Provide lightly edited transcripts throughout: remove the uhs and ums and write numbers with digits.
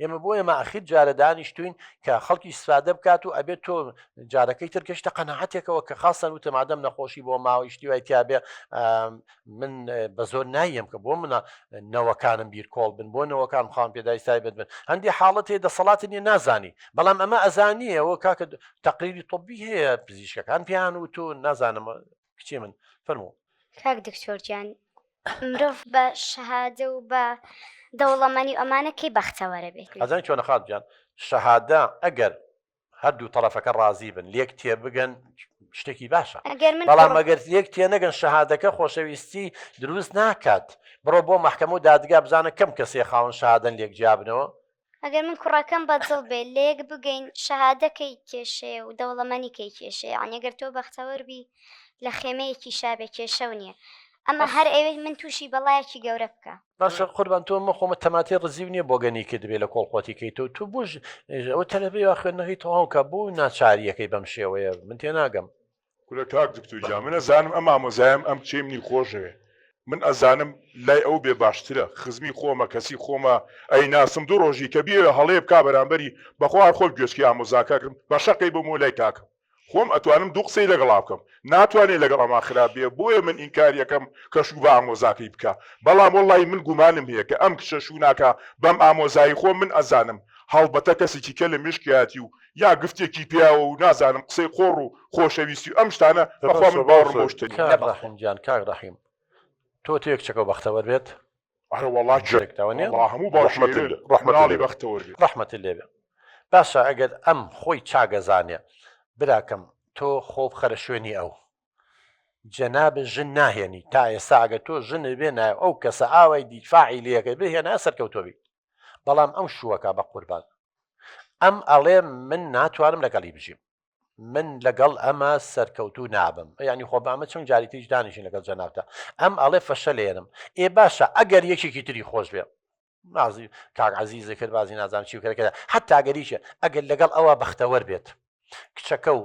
ئێمە بۆ ئێمە ئەخیر جارە دانیشتوین کە خەڵکی سفادە بکات و ئەبێت تۆ جارەکەی ترکەشتە قەنەعەتێکەوە کە خاستن وتە مادەم نەخۆشی بۆ ماوەیشتی وای تیاابێ من بە زۆر نایم کە بۆ منە نەوەکانم بیرکۆڵ بن بۆ نەوەکان خام پێدای سایبەت بن هەندی حاڵەت هەیە دەسەڵاتی نیە نازانی بەڵام ئەمە ئەزانیەوە کاکە تەقریری تۆبی هەیە پزیشکەکان پیان و تۆ نازانم کچێ من فەرموو کاک دکتۆرجان مرۆڤ بە شەهادە و بە دەوڵەمەنی ئەمانە کەی بەختەوەرە بێت ئەزانی چۆنە خاڵجان شەهادە ئەگەر هەردوو تەرەفەکە ڕازی بن لێک تێ بگەن شتێکی باشە بەڵام ئەگەر لێک تێ نەگەن شەهادەکە خۆشەویستی دروست ناکات بڕۆ بۆ مەحکەمە و دادگا بزانە کەم کەسێ خاوەن شەهادەن لێک جیابنەوە ئەگەر من کوڕەکەم بەدڵ بێ لێک بگەین شەهادەکەی کێشەیە و دەوڵەمەنی کەی کێشەیە ئەگەر تۆ بەختەوەربی لە خێمەیەکی شابێ کێشە نییە ئەمە هەر ئەوێت من تووشی بەڵایەکی گەورە بکە باشە قوربان تۆ مەخۆمە تەماتی ڕزیو نییە بۆ گەنی کە دەبێت لە کۆڵخۆتی کەیتەوە تو بۆش ئەوە تەلەبێ خوێندنەکەی تەواوکە بۆ ناچاریەکەی بەم شێوەیە من تێ ناگەم کورە کاک دکتۆرجان من ئەزانم ئەم ئامۆزایم ئەم کچێ منی خۆشەوێ من ئەزانم لای ئەو بێ باشترە خزمی خۆمە کەسی خۆمە ئەی ناسم دوو ڕۆژی کە بێ هەڵەیە بک بەرامبەری بەخوار خۆ گوێسکی ئامۆزاکەکەم بە شەقی بۆ مۆلای کاکەم خۆم ئەتوانم دوو قسەی لەگەڵا بکەم ناتوانێت لەگەڵ ئەما خراپ بێ بۆیە من ئینکاریەکەم کەشوو بە ئامۆزاکەی بکە بەڵام وەڵی من گومانم هەیە کە ئەم کچە شوو ناکە بەم ئامۆزایی خۆ من ئەزانم هەڵبەتە کەسێکی کە لە مشکیاتی و یا گفتێکی پیاوە و نازانم قسەی خۆڕ و خۆشەویستی و ئەم شتانە بەخوا من باوەڕم بۆ شتنی ڕەحیمجان کاک ڕەحیم تۆ تێک چەکە بەختەوەر بێت وڵات هەموو ڕەحمەتی بەختەوە ڕەحمەتی لێبێ باشە ئەگەر ئەم خۆی چاگەزانێ براکەم تۆ خۆب خەرە شوێنی ئەو جەناب ژن ناهێنی تا ئێستا ئەگە تۆ ژنت بێنایە ئەو کەسە ئاوای دیفاعی لەکە بهێنە سەرکەوتۆبی بەڵام ئەم شووەکە بە قوربان ئەم ئەڵێ من ناتوانم لەگەڵی بژیم من لەگەڵ ئەمە سەرکەوتو نابم ینی خۆ بامە چەند جاریتیش دانیشین لەگەڵ جەنابتە ئەم ئەڵێ فەشە لێنم ئێ باشە ئەگەر یەکێکی تری خۆش بێ نازی کاک عەزیزە کرد بازی نازانم چی کردەکەدا حتا گەریشە ئەگەر لەگەڵ ئەوە بەختەوەر بێت کچەکە و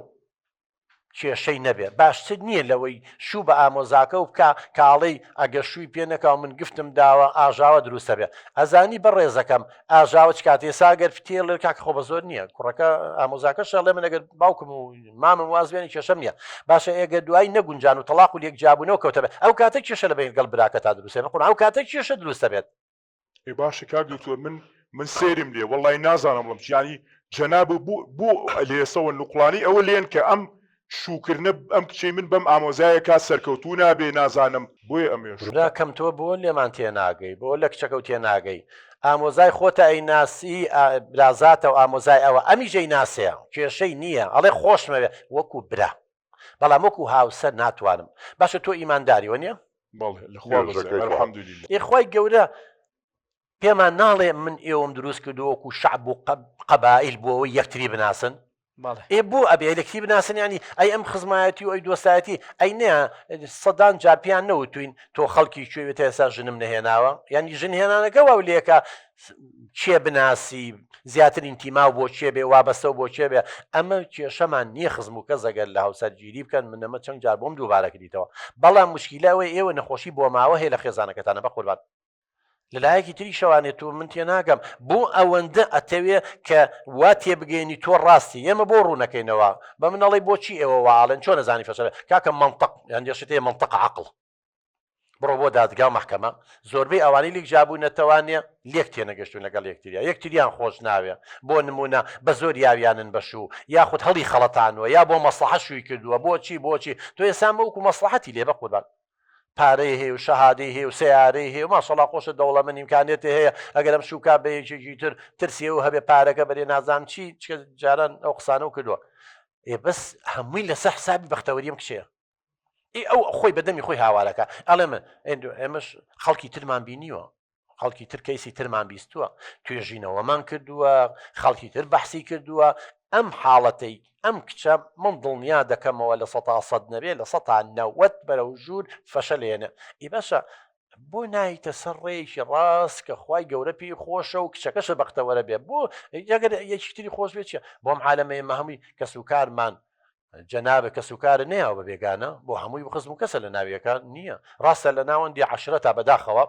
کێشەی نەبێ باشتر نییە لەوەی شوو بە ئامۆزاکە و بکە کاڵەی ئەگەر شووی پێنەکە من گفتم داوە ئاژاوە دروستە بێ ئەزانی بە ڕێزەکەم ئاژاوە چ کاتێ ساگەر فتێڵ کاکە خۆ بە زۆر نییە کوڕەکە ئامۆزاکە شەڵێ من ئەگەر باوکم و مامم وازوێنی کێشەم نییە باشە ئێگە دوایی نەگونجان و تەلاق و لێک جابوونەوە کەوتە بێت ئەو کاتە کێشە لە بین گەڵ براکە تا دروستێ بخۆن ئەو کاتە کێشە دروستە بێت ئی باشە کاک دکتۆر من سێرم لێ وەڵی نازانم بڵم چیانی جەناب بۆ لێسەوە نوقڵانی ئەوە لێن کە ئەم شوکردنە ئەم کچەی من بەم ئامۆزایە کا سەرکەوتو نابێ نازانم بۆیە ئەمێشراکەم تۆ بۆ لێمان تێناگەی بۆ لە کچەکەوت تێناگەی ئامۆزای خۆتە ئەی ناسی برازاتە و ئامۆزای ئەوە ئەمیژەی ناسەیە کێشەی نییە ئەڵێ خۆشمەوێ وەکو برا بەڵام وەکو هاوسەر ناتوانم باشە تۆ ئیمانداریوە نییە خۆی گەورە پێمان ناڵێ من ئێوەم دروست کردووەکو شعب و قەبائیل بۆەوەی یەکتری بناسن بۆ ئەبێ ئەلکتری بناسن ینی ئەی ئەم خزمایەتی و ئەی دۆستایەتی ئەی نەیە سەدان جاپیان نەوتوین تۆ خەڵکی کوێوێت ئێستا ژنم نەهێناوە ینی ژن هێنانەکە وا لێکە چێ بناسی زیاتر ئینتیما بۆ چێ بێ وابەستە بۆ چێ بێ ئەمە کێشەمان نییە خزم و کەس ئەگەر لە هاوسەرگیری بکەن منەمە چەند جار بۆم دووبارە کردیتەوە بەڵام مشکیلەوەی ئێوە نەخۆشی بۆ ماوە هەیە لە خێزانەکەتانە بە قوربان لەلایەکی تری شەوانێت و من تێ ناگەم بۆ ئەوەندە ئەتەوێ کە وا تێبگەێنی تۆ ڕاستی ئێمە بۆ ڕوونەکەینەوە بە منەڵی بۆچی ئێوە واڵن چۆن نەزانی فەشە کاکە منطق هەندێشتەیە منطق عقل بڕۆ بۆ دادگا و محکەمە زۆربەی ئەوانەی لێک جابوونەتەوانێ لێک تێنەگەشتون لەگەڵ یەکتریا یەکتریان خۆش ناوێ بۆ نمونە بە زۆر یاویانن بەشوو یاخود هەڵی خەڵەتانوە یا بۆ مەسلحە شووی کردووە بۆچی تۆ ێسا وەکو مەسلحەتی لێ بە قوربان پارەی هەیە و شەهادەی هەیە و سیارەی هەیە و ماشەڵڵا خۆشە دەوڵەمەند ئیمکانێتی هەیە ئەگەرم شوکا بە یەکێکی تر ترسیە و هەبێ پارەکە بەرێ نازانم چی جاران ئەو قسانە و کردووە بەس هەمووی لەسەر حسابی بەختەوەریم کشەیە ئەو خۆی بەدەمی خۆی هاوارەکە ئەڵێ من ئێمەش خەڵکی ترمان بینیوە خەڵکی تر کەیسی ترمان بیستووە توێژینەوەمان کردووە خەڵکی تر بەحسی کردووە ئەم حاڵەتەی ئەم کچە من دڵنیا دەکەمەوە لە 100 نەبێ لە 90 بەرەو ژوور فەشە لێنە ئی باشە بۆ نایتە سەر ڕێیشی ڕاست کە خوای گەورە پێی خۆشە و کچەکەشە بەختەوەرە بێ بۆ یەگەر یەکتری خۆش بێت چیە بۆم عالەمەیە هەمووی کەسوکارمان جەنابە کەسوکارە نەیەوە بە بێگانە بۆ هەمووی خزم و کەسە لە ناویەکان نییە ڕاستە لە ناوەندی 10 تا بەداخەوە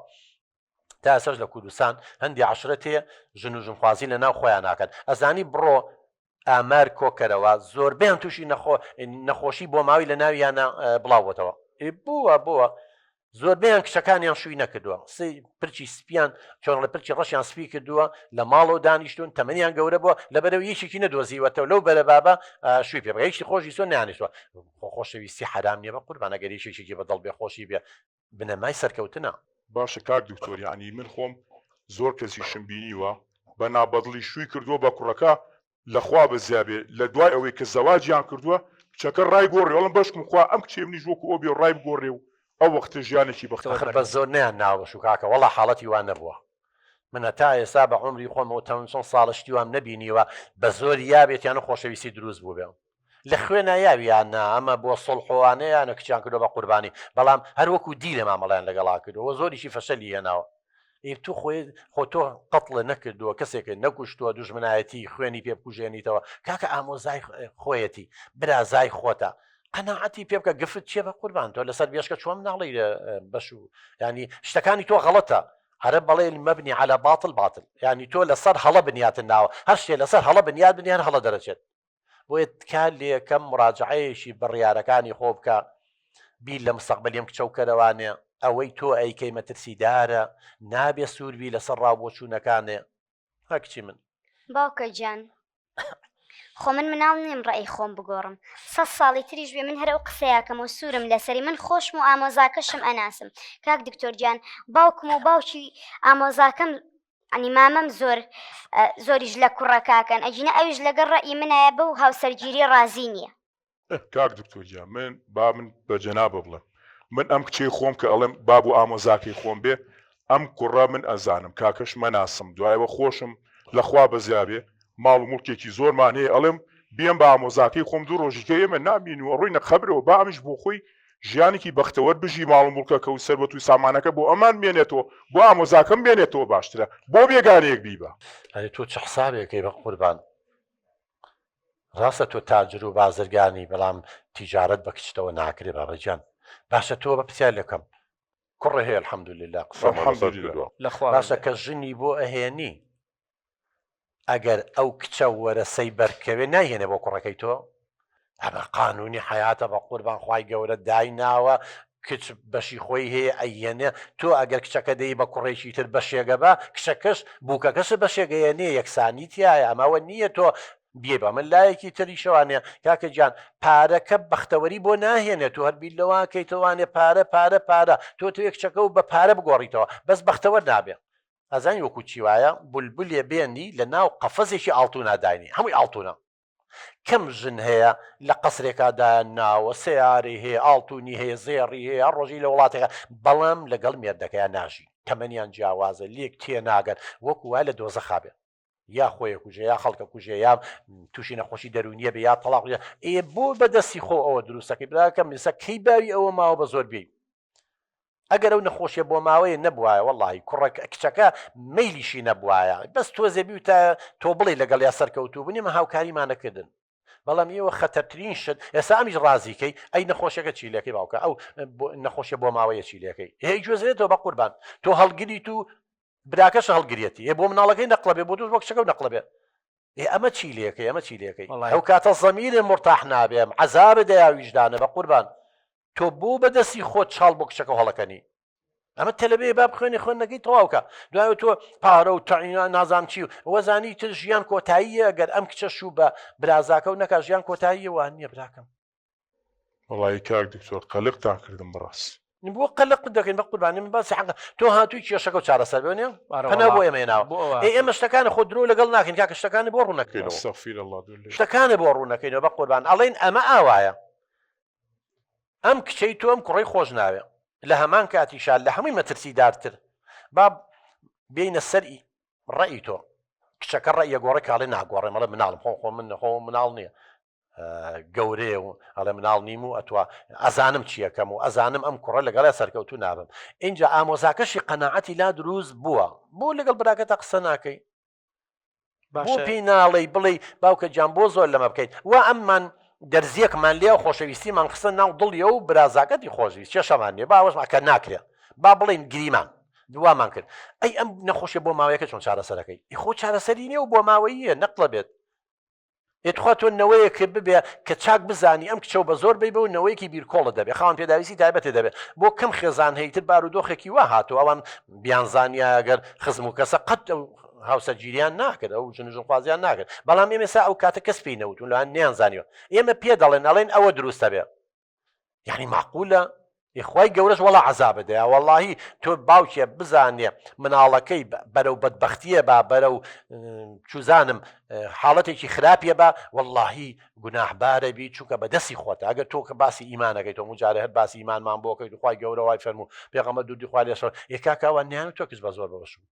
تا ئێساش لە کوردستان هەندی عەشرەت هەیە ژن و ژنخوازی لە ناو خۆیان ناکەن ئەزانی بڕۆ ئامار کۆکەرەوە زۆربەیان تووشی نەخۆشی بۆ ماوی لە ناویانە بڵاوبووەتەوە بووە زۆربەیان کچەکانیان شووی نەکردووە پرچی سپیان چۆن لە پرچی ڕەشیان سپی کردووە لە ماڵەوە دانیشتون تەمەنیان گەورە بووە لەبەرەوە یەکێکی نەدۆزیوەتەوە لەو بەرە بابە شووی پێ بگە هیچی خۆشی سۆ نانیشتوە خۆشەویستی حرام نییە بە قوربان ئەگەر یەکێکی بەدڵ بێ خۆشی بێ بنەمای سەرکەوتنە باشە کاک دکتۆر یعنی من خۆم زۆر کەسی شم بینیوە بە نابەدڵی شووی کردووە بە کوڕەکە لەخوا بەزیابێ لە دوای ئەوەی کە زەواجیان کردووە کچەکە ڕای گۆڕێ وەڵم بەشکم خوا ئەم کچێ منیش وەکو ئەو بێ ڕای بگۆڕێ و ئەو وەختە ژیانێکی بەختەوە بە زۆر نیان ناوەش و کاکە وەڵا حاڵەتی وان نەبووە منە تا ئێستا بە عمری خۆمەوە چەند ساڵشتی وام نەبینیوە بە زۆر یابێتیانە خۆشەویستی دروست بوو بێ لە خوێنە یاویانە ئەمە بۆ سڵحوانەیانە کچیان کردو بە قوربانی بەڵام هەروەکو دی لە مامەڵیان لەگەڵا کردەوە زۆریشی فەشەلی هێناوە تو خۆ تۆ قەتڵە نەکردووە کەسێکە نەکوشتووە دوژمنایەتی خوێنی پێ بکوژێنیتەوە کاکە ئامۆزای خۆیەتی برازای خۆتە قەناعەتی پێ بکە گفت چیە بە قوربان تۆ لەسەر بێشکە چۆن ناڵی بەش و ینی شتەکانی تۆ غەڵەتە هەرە بەڵێ مەبنی على باطل باطل ینی تۆ لەسەر هەڵە بنیاتن ناوە هەر شتێ لەسەر هەڵە بنیاد بنیان هەڵە دەرەچێت بۆیە کار لێ یەکەم مراجعەیەشی بڕیارەکانی خۆ بکە بیر لە مستەقبەلیم کچە و کەرەوانێ ئەوەی تۆ ئەیکەی مەترسیدارە نابێ سووربی لەسەر ڕابۆچوونەکانێ هەکچی من باوکە گیان خۆ من مناڵ نیم ڕێی خۆم بگۆڕم 100 ساڵی تریش بێ من هەر ئەو قسەیەکەم و سوورم لەسەری من خۆشم و ئامۆزاکەشم ئەناسم کاک دکتۆر گیان باوکم و باوکی ئامۆزاکەم ئەنی مامەم زۆریش لە کوڕەکاکەن ئەجینە ئەویش لەگەڵ ڕێی منایە بە و هاوسەرگیری ڕازی نییە کاک دکتۆر گیان من بە جەنابە بڵێم من ئەم کچەی خۆم کە ئەڵێم باب و ئامۆزاکەی خۆم بێ ئەم کوڕە من ئەزانم کاکەش مەناسم دوایەوە خۆشم لەخوا بەزیابێ ماڵ و مڵکێکی زۆرمان هەیە ئەڵێم بێم بە ئامۆزاکەی خۆم دوو ڕۆژیکە ئێمە نامینوە ڕووی نەخەبرەوە با ئەمیش بۆ خۆی ژیانێکی بەختەوەر بژی ماڵ و مڵکەکە و سەربەت و سامانەکە بۆ ئەمان بێنێتەوە بۆ ئامۆزاکەم بێنێتەوە باشترە بۆ بێگانەیەک بیبە تۆ چ حسابێکەکەی بە قوربان ڕاستە تۆ تاجر و بازرگانی بەڵام تیجارەت بە کچتەوە ناکرێ بابەجان باشە تۆ بە پرسیار لەکەم کوڕە هەیە الحەمدولله باشە کە ژنی بۆ ئەهێنی ئەگەر ئەو کچە وەرەسەی بەرکەوێ نایهێنێ بۆ کوڕەکەی تۆ ئەمە قانونی حیاتە بە قوربان خوای گەورە دایناوە کچ بەشی خۆی هەیە ئەیهێنێ تۆ ئەگەر کچەکە دەی بە کوڕێکی تر بەشێگە بە کچەکەش بووکەکەش بەشێگەیەنێ یەکسانی تایە ئەمەوە نییە تۆ بێ بە من لایەکی تری شەوانێ کاکە گیان پارەکە بەختەوەری بۆ ناهێنێت تو هەربییر لەوانکەیتوانێ پارە تۆ یەکچەکە و بە پارە بگۆڕیتەوە بەس بەختەوەر نابێ ئەزانی وەکو چی وایە بولبولێ بێنی لە ناو قەفەزێکی ئاڵتونا داینی هەمووی ئاڵتونە کەم ژن هەیە لە قەسرێکدایان ناوە سیاری هەیە ئاڵتونی هەیە زێڕی هەیە ڕۆژی لە وڵاتێکە بەڵام لەگەڵ مێردەکەیان ناژی تەمەنیان جیاوازە لێک تێ ناگەن وەکو وای لە دۆزەخابێ یا خۆی کوژێ یا خەڵکە کوژێ یا تووشی نەخۆشی دەرونیە بێ یا تەلاق بۆ بەدەستی خۆ ئەوە دروستەکەی براکەم لەسە کەی باوی ئەوە ماوە بە زۆر بێ ئەگەر ئەو نەخۆشیە بۆ ماوەیە نەبووایە وەڵی کوڕێک کچەکە مەیلیشی نەبووایە بەس تۆزێبی و تا تۆ بڵێ لەگەڵ یا سەرکەوتوو بنیمە هاوکاریمانەکردن بەڵام ئێوە خەتەرترین شت ئێستا ئەمیش ڕازیکەی ئەی نەخۆشیەکە چیلەکەی باوکە ئەو نەخۆشیە بۆ ماوەیە چیلەکەی هەیە گوێزرێتەوە بە قوربان تۆ هەڵگریت و براکەش هەڵگرێتی بۆ مناڵەکەی نەقلەبێ بۆ دوو وەک شەکە و نەقلەبێ ئەمە چیلەکەی ئەو کاتە زەمیرێ مرتاح نابێم عەزابە دەیاویژدانە بە قوربان تۆ بۆ بەدەستی خۆت چاڵ بۆ کچەکە هەڵەکەنی ئەمە تەلەبێ با بخوێنی خوێندنەکەی تەواوکە دوای تۆ پارە و تەعینا نازام چی و وەزانی تر ژیان کۆتاییە ئەگەر ئەم کچە شوو بە برازاکە و نەکا ژیان کۆتاییە وان نییە براکەم وەڵی کاک دکتۆر قەلقتان کردم بڕاست بۆ قەلق دەکەین بە قوربانی من باسی حەق تۆ هاتووی کێشەکە و چارەسەر بێنێ پەنا بۆ ئێمە هێناوە ئێمە شتەکانە خۆ درۆ لەگەڵ ناکەین کاکە شتەکانی بۆ ڕوونەکەینەوە شتەکانە بۆ ڕوونەکەینەوە بە قوربان ئەڵێن ئەمە ئاوایە ئەم کچەی تۆ ئەم کوڕی خۆش ناوێ لە هەمان کاتیشان لە هەمووی مەترسیدارتر با بێینە سەری ڕێی تۆ کچەکە ڕێیە گۆڕە کاڵێ ناگۆڕێ مەڵە مناڵم خۆ مناڵ نییە گەورەیە و ئەڵێ مناڵ نیم و ئەتوە ئەزانم چیەکەم و ئەزانم ئەم کوڕە لەگەڵی سەرکەوتو نابم اینجا ئامۆزاکەشی قەناعەتی لا دروست بووە بۆ لەگەڵ براکەتە قسە ناکەی بۆ پێی ناڵێی بڵێ باوکە گیان بۆ زۆر لەمە بکەیت وا ئەممان دەرزیەکمان لێ خۆشەویستیمان قسە ناو دڵیە و برازاکەتی خۆشویست چێشەمان نیە باوەشماکە ناکرێت با بڵێن گریمان دوامان کرد ئەی ئەم نەخۆشیە بۆ ماوەیەکە چۆن چارەسەرەکەی خۆ چارەسەری نیە و بۆ ماوەییە نەقڵە بێت ێتخوا تۆ نەوەیە کرد ببێ کە چاک بزانی ئەم کچە بە زۆر بی بە و نەوەیەکی بیرکۆڵە دەبێت خاوەن پێداویستی تایبەتێ دەبێت بۆ کەم خێزان هەیتر بارودۆخێکی وا هاتووە ئەوان بیانزانیا ئەگەر خزم و کەسە قەت هاوسەرگیریان ناکرد ئەو ژنخوازیان ناکرد بەڵام ئێمە سا ئەو کاتە کەس پێی نەوتون لەوان نیانزانیوە ئێمە پێ دەڵێن ئەڵێن ئەوە دروستە بێ یعنی معقولە خی گەورەش وەڵا عەزابە دەیە وەڵاهی تۆ باوکێ بزانێ مناڵەکەی بەرەو بەدبەختیە با بەرەو چوزانم حاڵەتێکی خراپیە بە وەڵاهی گوناحبارە بی چووکە بەدەستی خۆتە ئەگەر تۆ کە باسی ئیمانەکەی تۆ مجارە هەر باسی ئیمانمان بۆکەی خی گەورە وای فەرموو پێغەمبەر دوودی خوا لێ شەڕ یەکاکەوە نیان تۆ کەس بە زۆر بەوەشوو